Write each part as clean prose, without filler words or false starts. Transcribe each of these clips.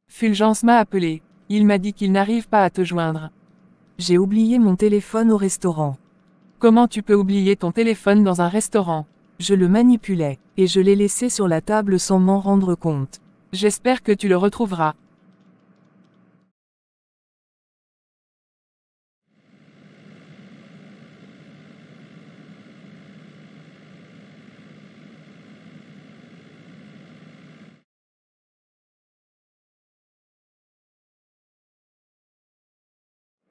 Fulgence m'a appelé. Il m'a dit qu'il n'arrive pas à te joindre. J'ai oublié mon téléphone au restaurant. Comment tu peux oublier ton téléphone dans un restaurant? Je le manipulais, et je l'ai laissé sur la table sans m'en rendre compte. J'espère que tu le retrouveras.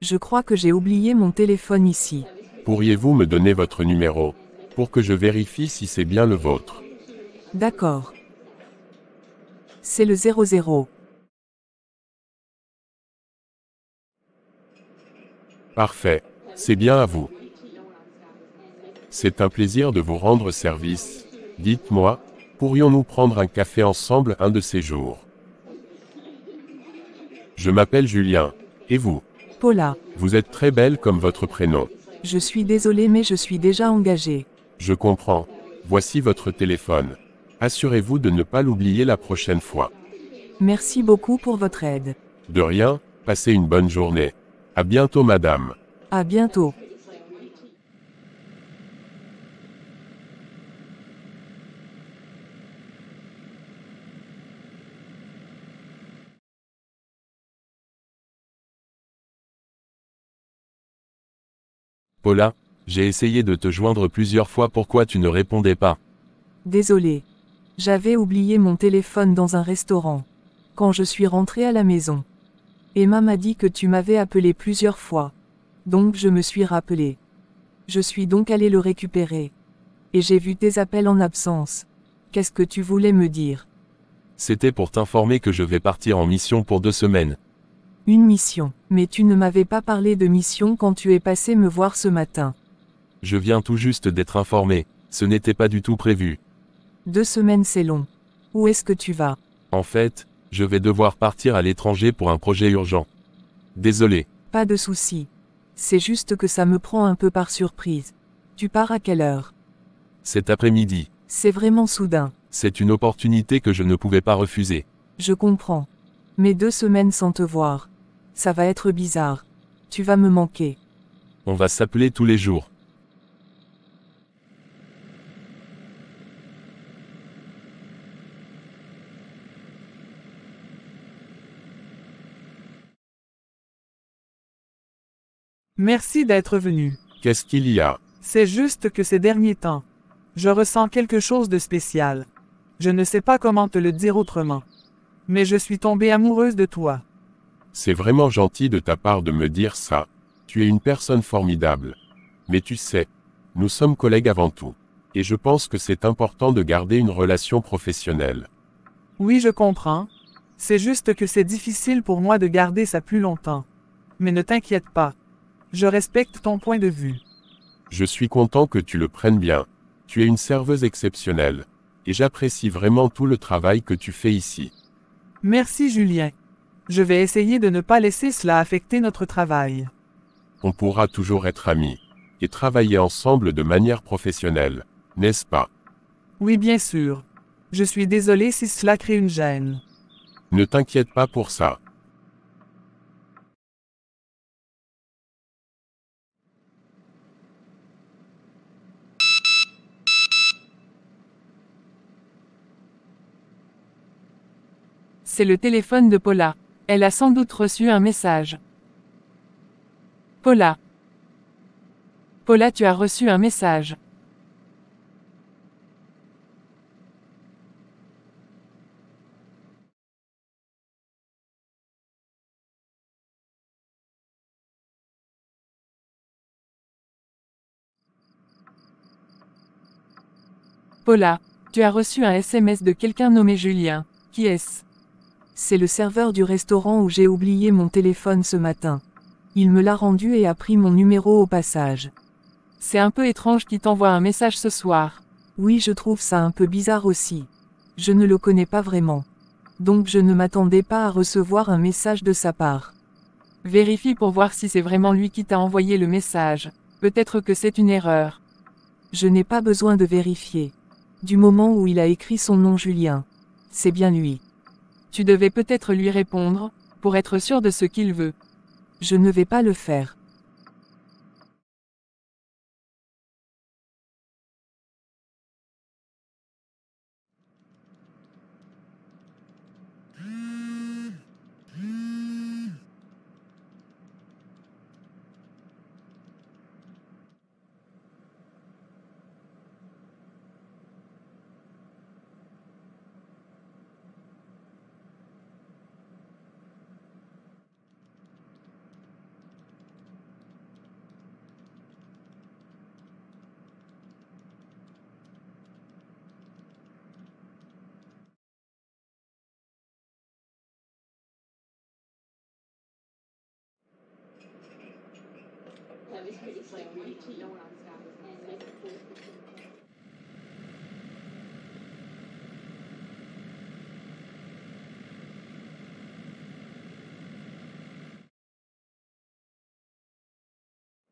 Je crois que j'ai oublié mon téléphone ici. Pourriez-vous me donner votre numéro, pour que je vérifie si c'est bien le vôtre? D'accord. C'est le 00. Parfait, c'est bien à vous. C'est un plaisir de vous rendre service. Dites-moi, pourrions-nous prendre un café ensemble un de ces jours? Je m'appelle Julien. Et vous? Paula. Vous êtes très belle comme votre prénom. Je suis désolée mais je suis déjà engagée. Je comprends. Voici votre téléphone. Assurez-vous de ne pas l'oublier la prochaine fois. Merci beaucoup pour votre aide. De rien, passez une bonne journée. À bientôt madame. À bientôt. Paula, j'ai essayé de te joindre plusieurs fois, pourquoi tu ne répondais pas? Désolée. J'avais oublié mon téléphone dans un restaurant. Quand je suis rentrée à la maison. Emma m'a dit que tu m'avais appelé plusieurs fois. Donc je me suis rappelée. Je suis donc allée le récupérer. Et j'ai vu tes appels en absence. Qu'est-ce que tu voulais me dire? C'était pour t'informer que je vais partir en mission pour 2 semaines. Une mission. Mais tu ne m'avais pas parlé de mission quand tu es passé me voir ce matin. Je viens tout juste d'être informé. Ce n'était pas du tout prévu. 2 semaines c'est long. Où est-ce que tu vas? En fait, je vais devoir partir à l'étranger pour un projet urgent. Désolé. Pas de souci. C'est juste que ça me prend un peu par surprise. Tu pars à quelle heure? Cet après-midi. C'est vraiment soudain. C'est une opportunité que je ne pouvais pas refuser. Je comprends. Mais 2 semaines sans te voir. Ça va être bizarre. Tu vas me manquer. On va s'appeler tous les jours. Merci d'être venu. Qu'est-ce qu'il y a? C'est juste que ces derniers temps, je ressens quelque chose de spécial. Je ne sais pas comment te le dire autrement. Mais je suis tombée amoureuse de toi. C'est vraiment gentil de ta part de me dire ça. Tu es une personne formidable. Mais tu sais, nous sommes collègues avant tout. Et je pense que c'est important de garder une relation professionnelle. Oui, je comprends. C'est juste que c'est difficile pour moi de garder ça plus longtemps. Mais ne t'inquiète pas. Je respecte ton point de vue. Je suis content que tu le prennes bien. Tu es une serveuse exceptionnelle. Et j'apprécie vraiment tout le travail que tu fais ici. Merci Julien. Je vais essayer de ne pas laisser cela affecter notre travail. On pourra toujours être amis. Et travailler ensemble de manière professionnelle, n'est-ce pas? Oui, bien sûr. Je suis désolée si cela crée une gêne. Ne t'inquiète pas pour ça. C'est le téléphone de Paula. Elle a sans doute reçu un message. Paula. Paula, tu as reçu un message. Paula, tu as reçu un SMS de quelqu'un nommé Julien. Qui est-ce? C'est le serveur du restaurant où j'ai oublié mon téléphone ce matin. Il me l'a rendu et a pris mon numéro au passage. C'est un peu étrange qu'il t'envoie un message ce soir. Oui, je trouve ça un peu bizarre aussi. Je ne le connais pas vraiment. Donc je ne m'attendais pas à recevoir un message de sa part. Vérifie pour voir si c'est vraiment lui qui t'a envoyé le message. Peut-être que c'est une erreur. Je n'ai pas besoin de vérifier. Du moment où il a écrit son nom Julien. C'est bien lui. Tu devais peut-être lui répondre, pour être sûr de ce qu'il veut. Je ne vais pas le faire.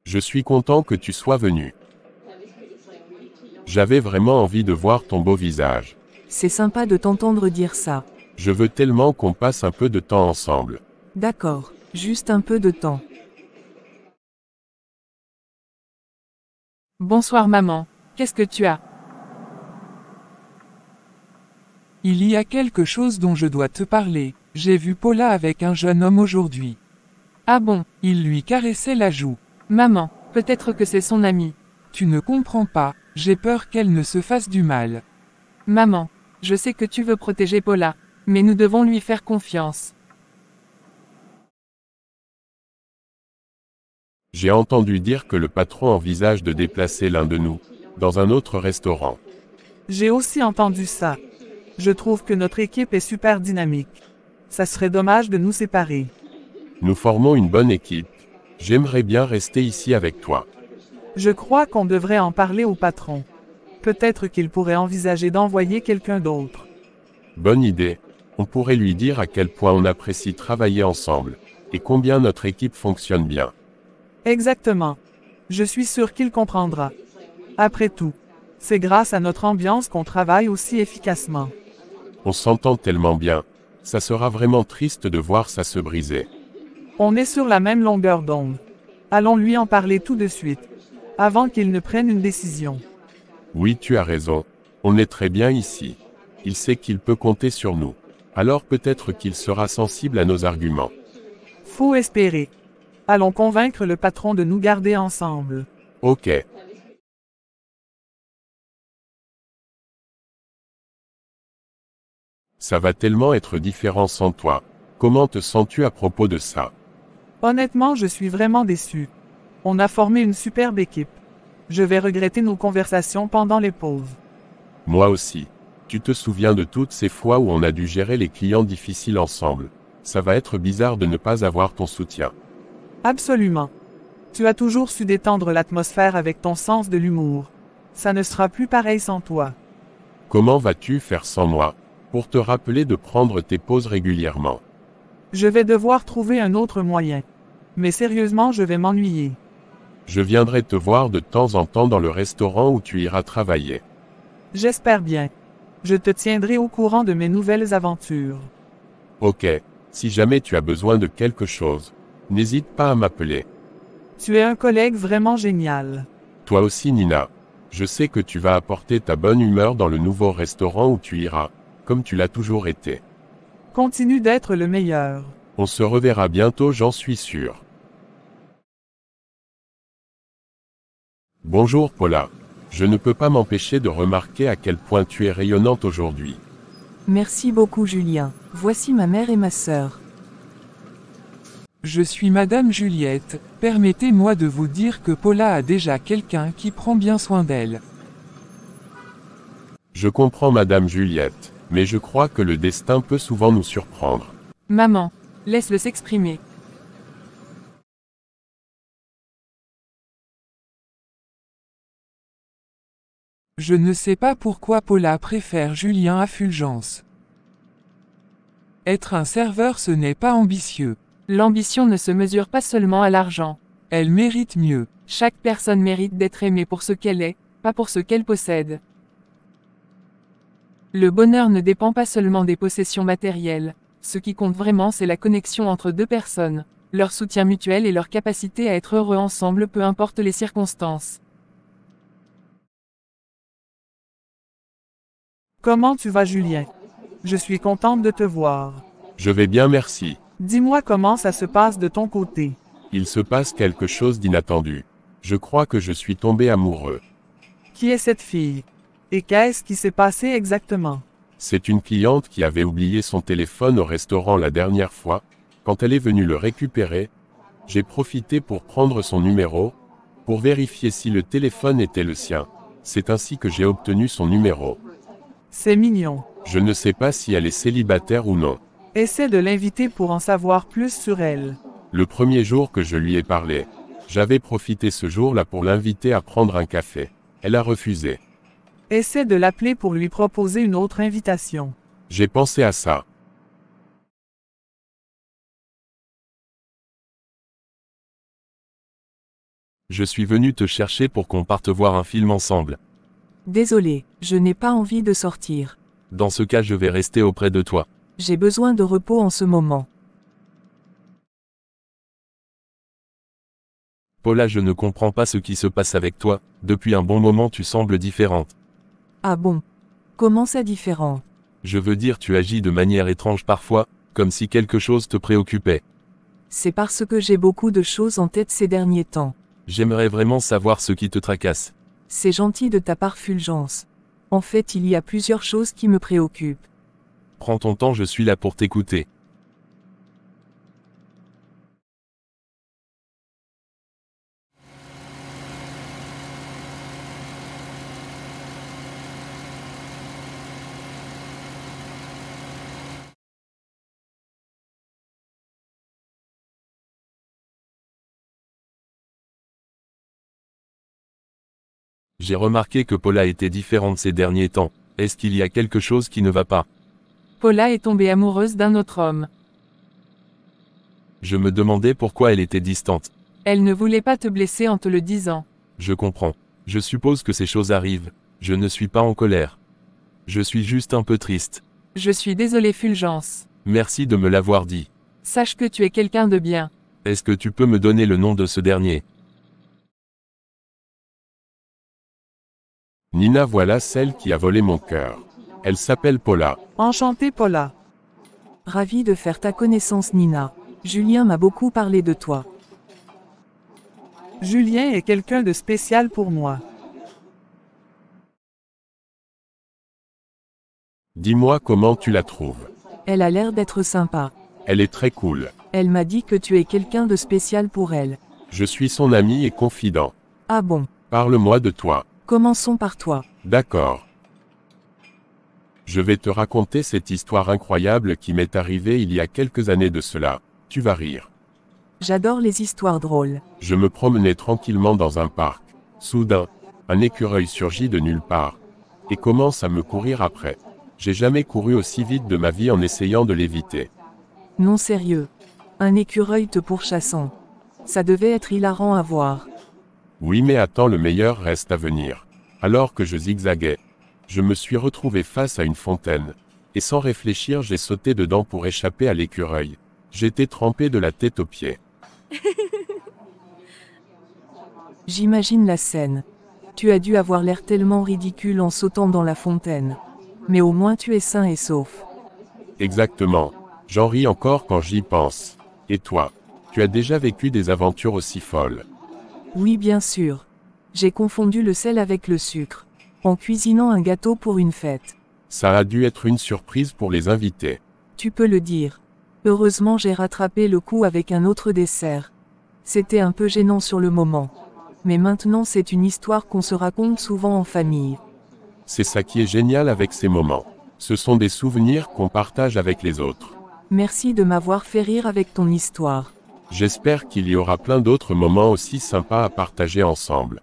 Je suis content que tu sois venu. J'avais vraiment envie de voir ton beau visage. C'est sympa de t'entendre dire ça. Je veux tellement qu'on passe un peu de temps ensemble. D'accord, juste un peu de temps. Bonsoir maman, qu'est-ce que tu as? Il y a quelque chose dont je dois te parler. J'ai vu Paula avec un jeune homme aujourd'hui. Ah bon, Il lui caressait la joue. maman, peut-être que c'est son ami. Tu ne comprends pas, j'ai peur qu'elle ne se fasse du mal. Maman, je sais que tu veux protéger Paula, mais nous devons lui faire confiance. J'ai entendu dire que le patron envisage de déplacer l'un de nous, dans un autre restaurant. J'ai aussi entendu ça. Je trouve que notre équipe est super dynamique. Ça serait dommage de nous séparer. Nous formons une bonne équipe. J'aimerais bien rester ici avec toi. Je crois qu'on devrait en parler au patron. Peut-être qu'il pourrait envisager d'envoyer quelqu'un d'autre. Bonne idée. On pourrait lui dire à quel point on apprécie travailler ensemble, et combien notre équipe fonctionne bien. Exactement. Je suis sûr qu'il comprendra. Après tout, c'est grâce à notre ambiance qu'on travaille aussi efficacement. On s'entend tellement bien. Ça sera vraiment triste de voir ça se briser. On est sur la même longueur d'onde. Allons lui en parler tout de suite, avant qu'il ne prenne une décision. Oui, tu as raison. On est très bien ici. Il sait qu'il peut compter sur nous. Alors peut-être qu'il sera sensible à nos arguments. Faut espérer. Allons convaincre le patron de nous garder ensemble. Ok. Ça va tellement être différent sans toi. Comment te sens-tu à propos de ça? Honnêtement, je suis vraiment déçu. On a formé une superbe équipe. Je vais regretter nos conversations pendant les pauses. Moi aussi. Tu te souviens de toutes ces fois où on a dû gérer les clients difficiles ensemble. Ça va être bizarre de ne pas avoir ton soutien. Absolument. Tu as toujours su détendre l'atmosphère avec ton sens de l'humour. Ça ne sera plus pareil sans toi. Comment vas-tu faire sans moi? Pour te rappeler de prendre tes pauses régulièrement. Je vais devoir trouver un autre moyen. Mais sérieusement, je vais m'ennuyer. Je viendrai te voir de temps en temps dans le restaurant où tu iras travailler. J'espère bien. Je te tiendrai au courant de mes nouvelles aventures. Ok. Si jamais tu as besoin de quelque chose, n'hésite pas à m'appeler. Tu es un collègue vraiment génial. Toi aussi, Nina. Je sais que tu vas apporter ta bonne humeur dans le nouveau restaurant où tu iras, comme tu l'as toujours été. Continue d'être le meilleur. On se reverra bientôt, j'en suis sûr. Bonjour Paula. Je ne peux pas m'empêcher de remarquer à quel point tu es rayonnante aujourd'hui. Merci beaucoup Julien. Voici ma mère et ma sœur. Je suis Madame Juliette, permettez-moi de vous dire que Paula a déjà quelqu'un qui prend bien soin d'elle. Je comprends Madame Juliette, mais je crois que le destin peut souvent nous surprendre. Maman, laisse-le s'exprimer. Je ne sais pas pourquoi Paula préfère Julien à Fulgence. Être un serveur ce n'est pas ambitieux. L'ambition ne se mesure pas seulement à l'argent. Elle mérite mieux. Chaque personne mérite d'être aimée pour ce qu'elle est, pas pour ce qu'elle possède. Le bonheur ne dépend pas seulement des possessions matérielles, Ce qui compte vraiment, c'est la connexion entre deux personnes, leur soutien mutuel et leur capacité à être heureux ensemble peu importe les circonstances. Comment tu vas, Julien? Je suis contente de te voir. Je vais bien, merci. Dis-moi comment ça se passe de ton côté. Il se passe quelque chose d'inattendu. Je crois que je suis tombé amoureux. Qui est cette fille? Et qu'est-ce qui s'est passé exactement? C'est une cliente qui avait oublié son téléphone au restaurant la dernière fois. Quand elle est venue le récupérer, j'ai profité pour prendre son numéro, pour vérifier si le téléphone était le sien. C'est ainsi que j'ai obtenu son numéro. C'est mignon. Je ne sais pas si elle est célibataire ou non. Essaie de l'inviter pour en savoir plus sur elle. Le premier jour que je lui ai parlé, j'avais profité ce jour-là pour l'inviter à prendre un café. Elle a refusé. Essaie de l'appeler pour lui proposer une autre invitation. J'ai pensé à ça. Je suis venu te chercher pour qu'on parte voir un film ensemble. Désolé, je n'ai pas envie de sortir. Dans ce cas, je vais rester auprès de toi. J'ai besoin de repos en ce moment. Paula, je ne comprends pas ce qui se passe avec toi. Depuis un bon moment, tu sembles différente. Ah bon? Comment ça différent? Je veux dire, tu agis de manière étrange parfois, comme si quelque chose te préoccupait. C'est parce que j'ai beaucoup de choses en tête ces derniers temps. J'aimerais vraiment savoir ce qui te tracasse. C'est gentil de ta part, Fulgence. En fait, il y a plusieurs choses qui me préoccupent. Prends ton temps, je suis là pour t'écouter. J'ai remarqué que Paula était différente ces derniers temps. Est-ce qu'il y a quelque chose qui ne va pas? Paula est tombée amoureuse d'un autre homme. Je me demandais pourquoi elle était distante. Elle ne voulait pas te blesser en te le disant. Je comprends. Je suppose que ces choses arrivent. Je ne suis pas en colère. Je suis juste un peu triste. Je suis désolée, Fulgence. Merci de me l'avoir dit. Sache que tu es quelqu'un de bien. Est-ce que tu peux me donner le nom de ce dernier? Nina, voilà celle qui a volé mon cœur. Elle s'appelle Paula. Enchantée, Paula. Ravie de faire ta connaissance, Nina. Julien m'a beaucoup parlé de toi. Julien est quelqu'un de spécial pour moi. Dis-moi comment tu la trouves. Elle a l'air d'être sympa. Elle est très cool. Elle m'a dit que tu es quelqu'un de spécial pour elle. Je suis son ami et confident. Ah bon? Parle-moi de toi. Commençons par toi. D'accord. Je vais te raconter cette histoire incroyable qui m'est arrivée il y a quelques années de cela. Tu vas rire. J'adore les histoires drôles. Je me promenais tranquillement dans un parc. Soudain, un écureuil surgit de nulle part et commence à me courir après. J'ai jamais couru aussi vite de ma vie en essayant de l'éviter. Non, sérieux. Un écureuil te pourchassant. Ça devait être hilarant à voir. Oui, mais attends, le meilleur reste à venir. Alors que je zigzaguais, je me suis retrouvé face à une fontaine. Et sans réfléchir, j'ai sauté dedans pour échapper à l'écureuil. J'étais trempé de la tête aux pieds. J'imagine la scène. Tu as dû avoir l'air tellement ridicule en sautant dans la fontaine. Mais au moins tu es sain et sauf. Exactement. J'en ris encore quand j'y pense. Et toi, tu as déjà vécu des aventures aussi folles? Oui, bien sûr. J'ai confondu le sel avec le sucre. En cuisinant un gâteau pour une fête. Ça a dû être une surprise pour les invités. Tu peux le dire. Heureusement, j'ai rattrapé le coup avec un autre dessert. C'était un peu gênant sur le moment. Mais maintenant, c'est une histoire qu'on se raconte souvent en famille. C'est ça qui est génial avec ces moments. Ce sont des souvenirs qu'on partage avec les autres. Merci de m'avoir fait rire avec ton histoire. J'espère qu'il y aura plein d'autres moments aussi sympas à partager ensemble.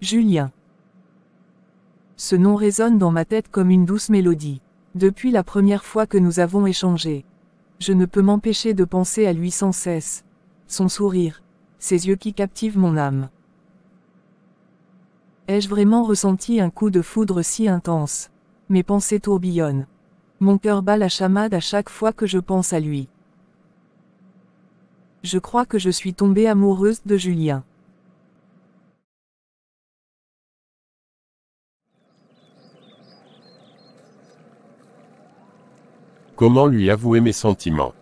Julien. Ce nom résonne dans ma tête comme une douce mélodie. Depuis la première fois que nous avons échangé, je ne peux m'empêcher de penser à lui sans cesse. Son sourire, ses yeux qui captivent mon âme. Ai-je vraiment ressenti un coup de foudre si intense? Mes pensées tourbillonnent. Mon cœur bat la chamade à chaque fois que je pense à lui. Je crois que je suis tombée amoureuse de Julien. Comment lui avouer mes sentiments?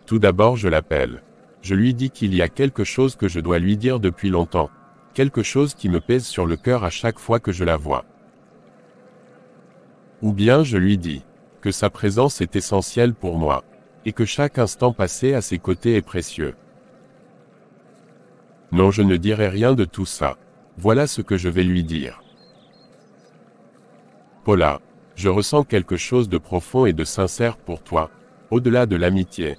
Tout d'abord je l'appelle. Je lui dis qu'il y a quelque chose que je dois lui dire depuis longtemps. Quelque chose qui me pèse sur le cœur à chaque fois que je la vois. Ou bien je lui dis que sa présence est essentielle pour moi, et que chaque instant passé à ses côtés est précieux. Non, je ne dirai rien de tout ça. Voilà ce que je vais lui dire. Paula, je ressens quelque chose de profond et de sincère pour toi, au-delà de l'amitié.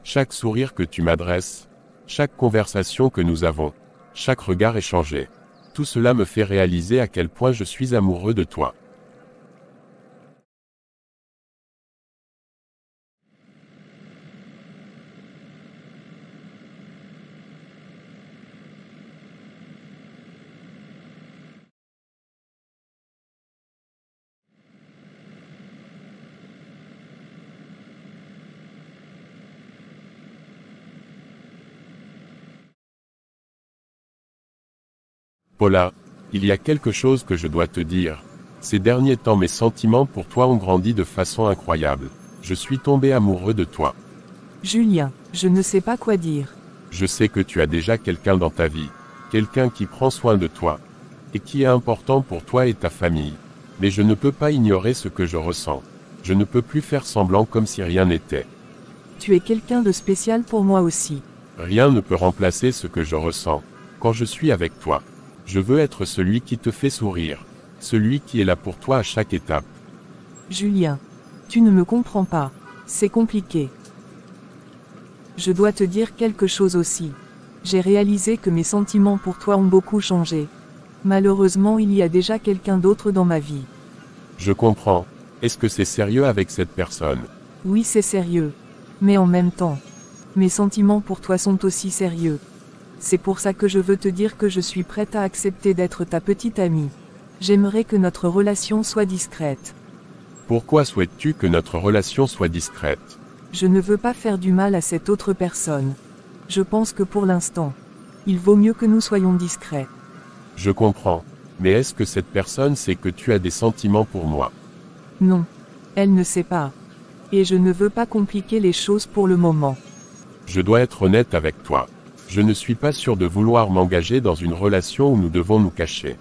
Chaque sourire que tu m'adresses, chaque conversation que nous avons, chaque regard échangé, tout cela me fait réaliser à quel point je suis amoureux de toi. Paula, il y a quelque chose que je dois te dire. Ces derniers temps mes sentiments pour toi ont grandi de façon incroyable. Je suis tombé amoureux de toi. Julien, je ne sais pas quoi dire. Je sais que tu as déjà quelqu'un dans ta vie, quelqu'un qui prend soin de toi, et qui est important pour toi et ta famille. Mais je ne peux pas ignorer ce que je ressens. Je ne peux plus faire semblant comme si rien n'était. Tu es quelqu'un de spécial pour moi aussi. Rien ne peut remplacer ce que je ressens quand je suis avec toi. Je veux être celui qui te fait sourire, celui qui est là pour toi à chaque étape. Julien, tu ne me comprends pas. C'est compliqué. Je dois te dire quelque chose aussi. J'ai réalisé que mes sentiments pour toi ont beaucoup changé. Malheureusement, il y a déjà quelqu'un d'autre dans ma vie. Je comprends. Est-ce que c'est sérieux avec cette personne? Oui, c'est sérieux. Mais en même temps, mes sentiments pour toi sont aussi sérieux. C'est pour ça que je veux te dire que je suis prête à accepter d'être ta petite amie. J'aimerais que notre relation soit discrète. Pourquoi souhaites-tu que notre relation soit discrète? Je ne veux pas faire du mal à cette autre personne. Je pense que pour l'instant, il vaut mieux que nous soyons discrets. Je comprends. Mais est-ce que cette personne sait que tu as des sentiments pour moi? Non. Elle ne sait pas. Et je ne veux pas compliquer les choses pour le moment. Je dois être honnête avec toi. Je ne suis pas sûr de vouloir m'engager dans une relation où nous devons nous cacher.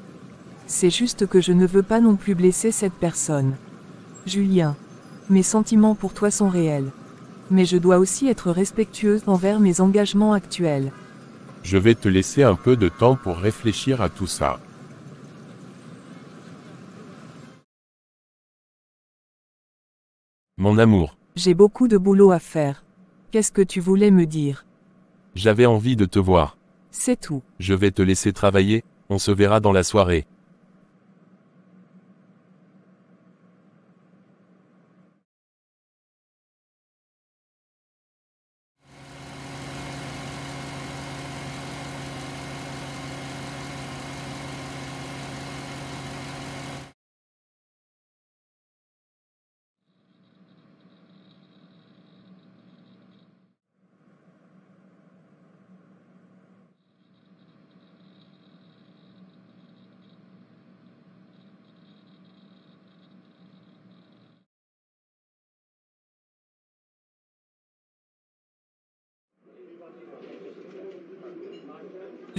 C'est juste que je ne veux pas non plus blesser cette personne. Julien, mes sentiments pour toi sont réels. Mais je dois aussi être respectueuse envers mes engagements actuels. Je vais te laisser un peu de temps pour réfléchir à tout ça. Mon amour, J'ai beaucoup de boulot à faire. Qu'est-ce que tu voulais me dire? j'avais envie de te voir. C'est tout. Je vais te laisser travailler, on se verra dans la soirée.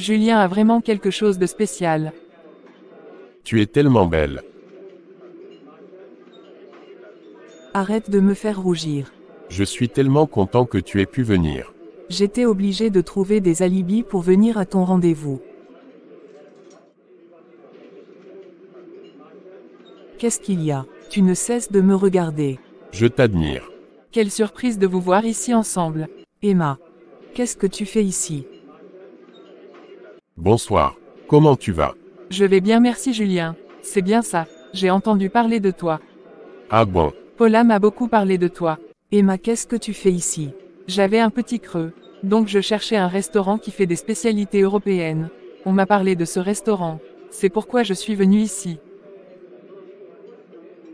Julien a vraiment quelque chose de spécial. Tu es tellement belle. Arrête de me faire rougir. Je suis tellement content que tu aies pu venir. J'étais obligée de trouver des alibis pour venir à ton rendez-vous. Qu'est-ce qu'il y a? Tu ne cesses de me regarder. Je t'admire. Quelle surprise de vous voir ici ensemble. Emma, qu'est-ce que tu fais ici? Bonsoir. Comment tu vas? Je vais bien, merci Julien. C'est bien ça, j'ai entendu parler de toi. Ah bon, Paula m'a beaucoup parlé de toi. Emma, qu'est-ce que tu fais ici? J'avais un petit creux, donc je cherchais un restaurant qui fait des spécialités européennes. On m'a parlé de ce restaurant. C'est pourquoi je suis venue ici.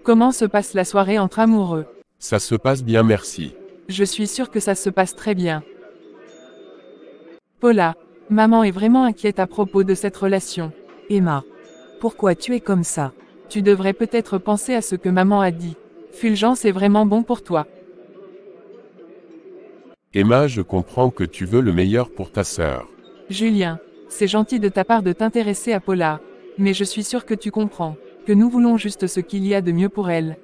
Comment se passe la soirée entre amoureux? ça se passe bien merci. Je suis sûre que ça se passe très bien. Paula, maman est vraiment inquiète à propos de cette relation. Emma, pourquoi tu es comme ça? Tu devrais peut-être penser à ce que maman a dit. Fulgence est vraiment bon pour toi. Emma, je comprends que tu veux le meilleur pour ta sœur. Julien, c'est gentil de ta part de t'intéresser à Paula, mais je suis sûre que tu comprends, que nous voulons juste ce qu'il y a de mieux pour elle.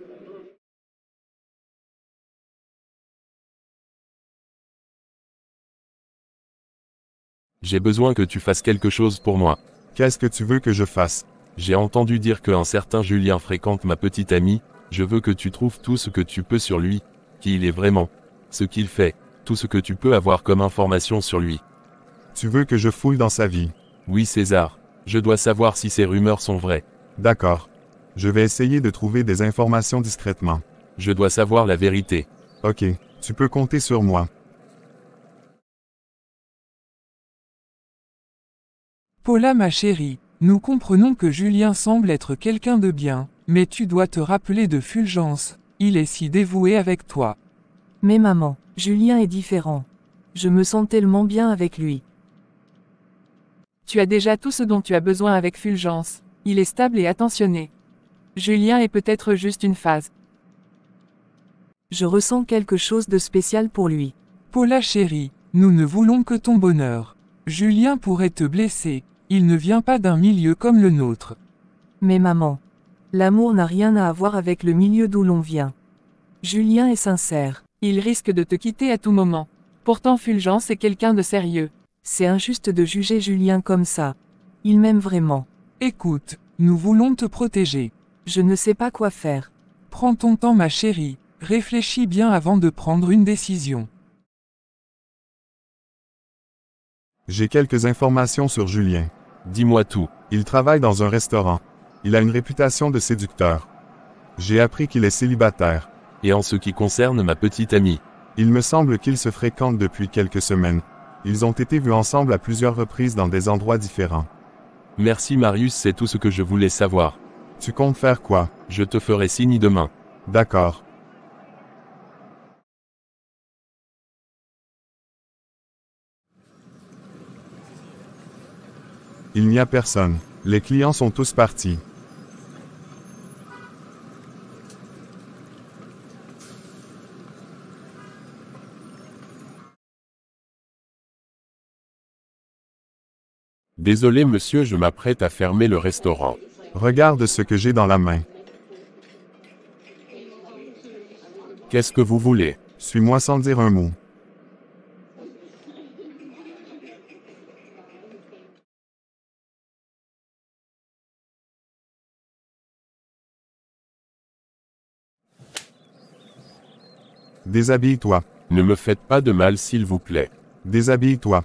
J'ai besoin que tu fasses quelque chose pour moi. Qu'est-ce que tu veux que je fasse? J'ai entendu dire qu'un certain Julien fréquente ma petite amie, je veux que tu trouves tout ce que tu peux sur lui, qui il est vraiment, ce qu'il fait, tout ce que tu peux avoir comme information sur lui. Tu veux que je fouille dans sa vie? Oui César, je dois savoir si ces rumeurs sont vraies. D'accord. Je vais essayer de trouver des informations discrètement. Je dois savoir la vérité. Ok, tu peux compter sur moi. Paula ma chérie, nous comprenons que Julien semble être quelqu'un de bien, mais tu dois te rappeler de Fulgence, il est si dévoué avec toi. Mais maman, Julien est différent. Je me sens tellement bien avec lui. Tu as déjà tout ce dont tu as besoin avec Fulgence. Il est stable et attentionné. Julien est peut-être juste une phase. Je ressens quelque chose de spécial pour lui. Paula chérie, nous ne voulons que ton bonheur. Julien pourrait te blesser, il ne vient pas d'un milieu comme le nôtre. Mais maman, l'amour n'a rien à voir avec le milieu d'où l'on vient. Julien est sincère. Il risque de te quitter à tout moment. Pourtant Fulgence est quelqu'un de sérieux. C'est injuste de juger Julien comme ça. Il m'aime vraiment. Écoute, nous voulons te protéger. Je ne sais pas quoi faire. Prends ton temps ma chérie, réfléchis bien avant de prendre une décision. J'ai quelques informations sur Julien. Dis-moi tout. Il travaille dans un restaurant. Il a une réputation de séducteur. J'ai appris qu'il est célibataire. Et en ce qui concerne ma petite amie, Il me semble qu'ils se fréquentent depuis quelques semaines. Ils ont été vus ensemble à plusieurs reprises dans des endroits différents. merci Marius, c'est tout ce que je voulais savoir. Tu comptes faire quoi? Je te ferai signe demain. D'accord. Il n'y a personne. Les clients sont tous partis. Désolé monsieur, je m'apprête à fermer le restaurant. Regarde ce que j'ai dans la main. Qu'est-ce que vous voulez? Suis-moi sans dire un mot. Déshabille-toi. Ne me faites pas de mal s'il vous plaît. Déshabille-toi.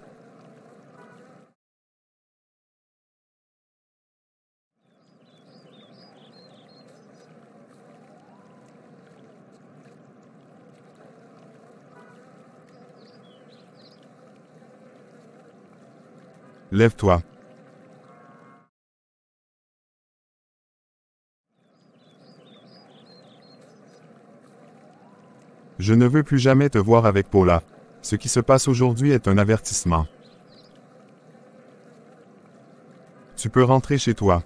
Lève-toi. Je ne veux plus jamais te voir avec Paula. Ce qui se passe aujourd'hui est un avertissement. Tu peux rentrer chez toi.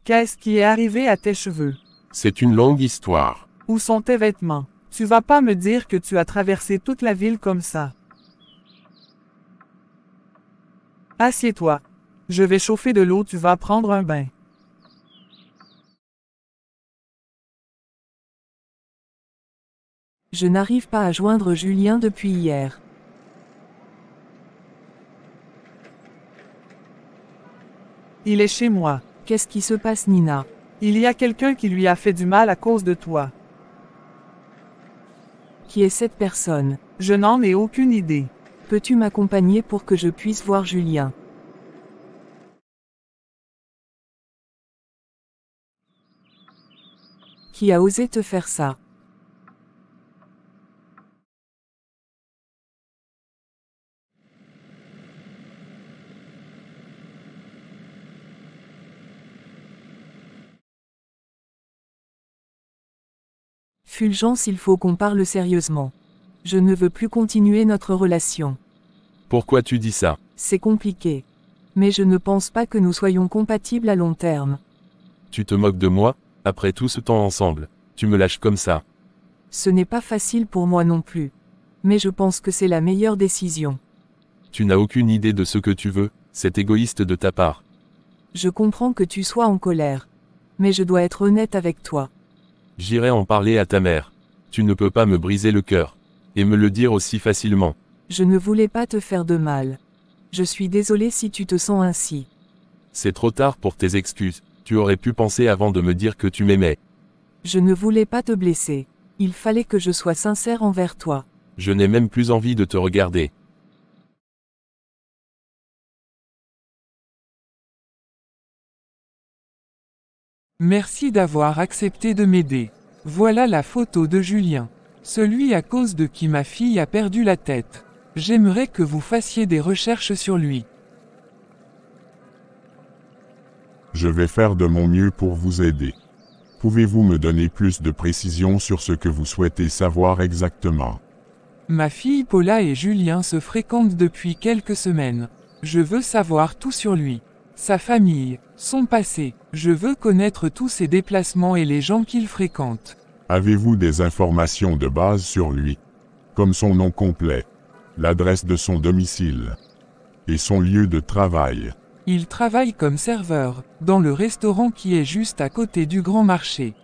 Qu'est-ce qui est arrivé à tes cheveux? C'est une longue histoire. Où sont tes vêtements? Tu vas pas me dire que tu as traversé toute la ville comme ça. Assieds-toi. Je vais chauffer de l'eau, tu vas prendre un bain. Je n'arrive pas à joindre Julien depuis hier. Il est chez moi. Qu'est-ce qui se passe, Nina? Il y a quelqu'un qui lui a fait du mal à cause de toi. Qui est cette personne? Je n'en ai aucune idée. Peux-tu m'accompagner pour que je puisse voir Julien? Qui a osé te faire ça? Fulgence, il faut qu'on parle sérieusement. Je ne veux plus continuer notre relation. Pourquoi tu dis ça? C'est compliqué. Mais je ne pense pas que nous soyons compatibles à long terme. Tu te moques de moi? Après tout ce temps ensemble, tu me lâches comme ça. Ce n'est pas facile pour moi non plus. Mais je pense que c'est la meilleure décision. Tu n'as aucune idée de ce que tu veux, c'est égoïste de ta part. Je comprends que tu sois en colère. Mais je dois être honnête avec toi. J'irai en parler à ta mère. Tu ne peux pas me briser le cœur. Et me le dire aussi facilement. Je ne voulais pas te faire de mal. Je suis désolée si tu te sens ainsi. C'est trop tard pour tes excuses. Tu aurais pu penser avant de me dire que tu m'aimais. Je ne voulais pas te blesser. Il fallait que je sois sincère envers toi. Je n'ai même plus envie de te regarder. Merci d'avoir accepté de m'aider. Voilà la photo de Julien. Celui à cause de qui ma fille a perdu la tête. J'aimerais que vous fassiez des recherches sur lui. Je vais faire de mon mieux pour vous aider. Pouvez-vous me donner plus de précisions sur ce que vous souhaitez savoir exactement? Ma fille Paula et Julien se fréquentent depuis quelques semaines. Je veux savoir tout sur lui. Sa famille, son passé. Je veux connaître tous ses déplacements et les gens qu'il fréquente. Avez-vous des informations de base sur lui? Comme son nom complet, l'adresse de son domicile et son lieu de travail. Il travaille comme serveur, dans le restaurant qui est juste à côté du grand marché.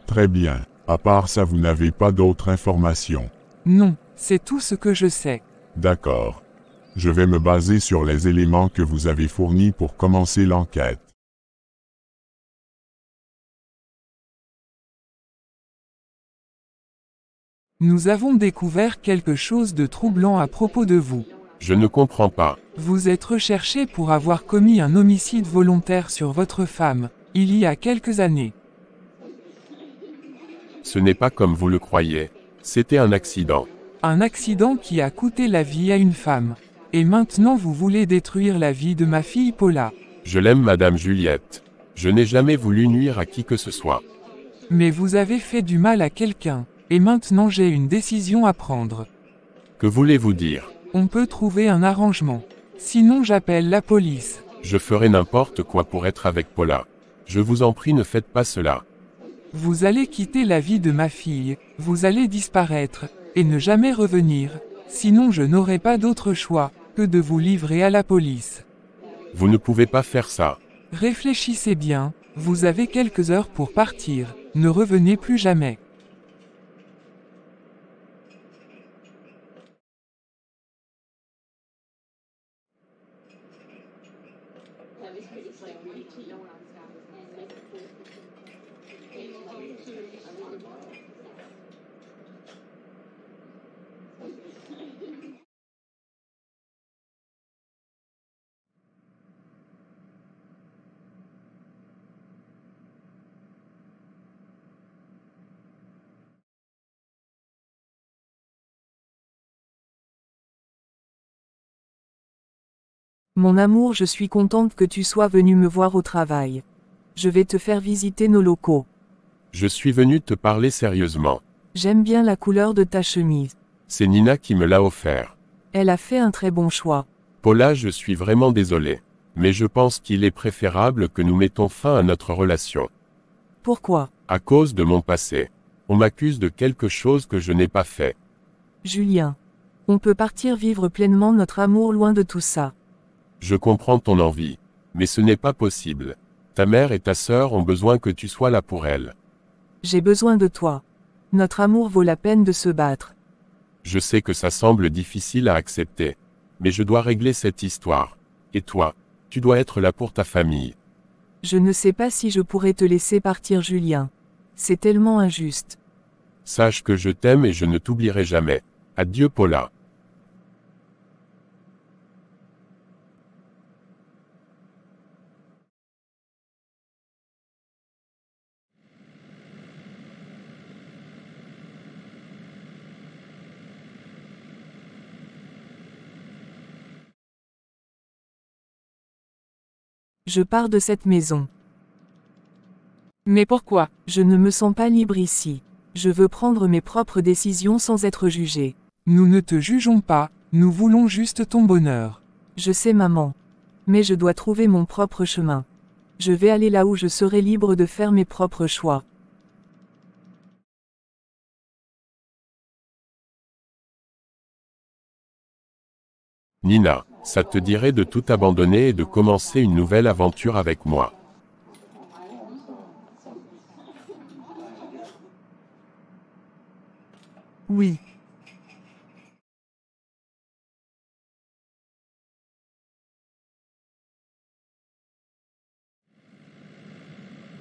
Très bien. À part ça, vous n'avez pas d'autres informations? Non, c'est tout ce que je sais. D'accord. Je vais me baser sur les éléments que vous avez fournis pour commencer l'enquête. Nous avons découvert quelque chose de troublant à propos de vous. Je ne comprends pas. Vous êtes recherché pour avoir commis un homicide volontaire sur votre femme, il y a quelques années. Ce n'est pas comme vous le croyez. C'était un accident. Un accident qui a coûté la vie à une femme. Et maintenant vous voulez détruire la vie de ma fille Paula. Je l'aime, Madame Juliette. Je n'ai jamais voulu nuire à qui que ce soit. Mais vous avez fait du mal à quelqu'un. Et maintenant j'ai une décision à prendre. Que voulez-vous dire? On peut trouver un arrangement. Sinon j'appelle la police. Je ferai n'importe quoi pour être avec Paula. Je vous en prie, ne faites pas cela. Vous allez quitter la vie de ma fille, vous allez disparaître, et ne jamais revenir. Sinon je n'aurai pas d'autre choix que de vous livrer à la police. Vous ne pouvez pas faire ça. Réfléchissez bien, vous avez quelques heures pour partir, ne revenez plus jamais. Mon amour, je suis contente que tu sois venu me voir au travail. Je vais te faire visiter nos locaux. Je suis venu te parler sérieusement. J'aime bien la couleur de ta chemise. C'est Nina qui me l'a offert. Elle a fait un très bon choix. Paula, je suis vraiment désolé. Mais je pense qu'il est préférable que nous mettons fin à notre relation. Pourquoi? À cause de mon passé. On m'accuse de quelque chose que je n'ai pas fait. Julien. On peut partir vivre pleinement notre amour loin de tout ça. Je comprends ton envie. Mais ce n'est pas possible. Ta mère et ta sœur ont besoin que tu sois là pour elles. J'ai besoin de toi. Notre amour vaut la peine de se battre. Je sais que ça semble difficile à accepter. Mais je dois régler cette histoire. Et toi, tu dois être là pour ta famille. Je ne sais pas si je pourrais te laisser partir, Julien. C'est tellement injuste. Sache que je t'aime et je ne t'oublierai jamais. Adieu Paula. Je pars de cette maison. Mais pourquoi? Je ne me sens pas libre ici. Je veux prendre mes propres décisions sans être jugée. Nous ne te jugeons pas, nous voulons juste ton bonheur. Je sais maman. Mais je dois trouver mon propre chemin. Je vais aller là où je serai libre de faire mes propres choix. Nina, ça te dirait de tout abandonner et de commencer une nouvelle aventure avec moi. Oui.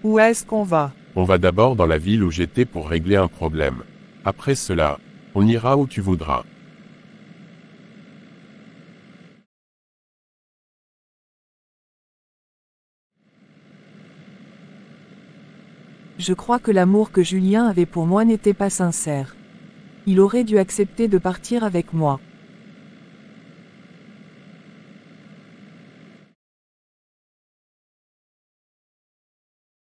Où est-ce qu'on va? On va d'abord dans la ville où j'étais pour régler un problème. Après cela, on ira où tu voudras. Je crois que l'amour que Julien avait pour moi n'était pas sincère. Il aurait dû accepter de partir avec moi.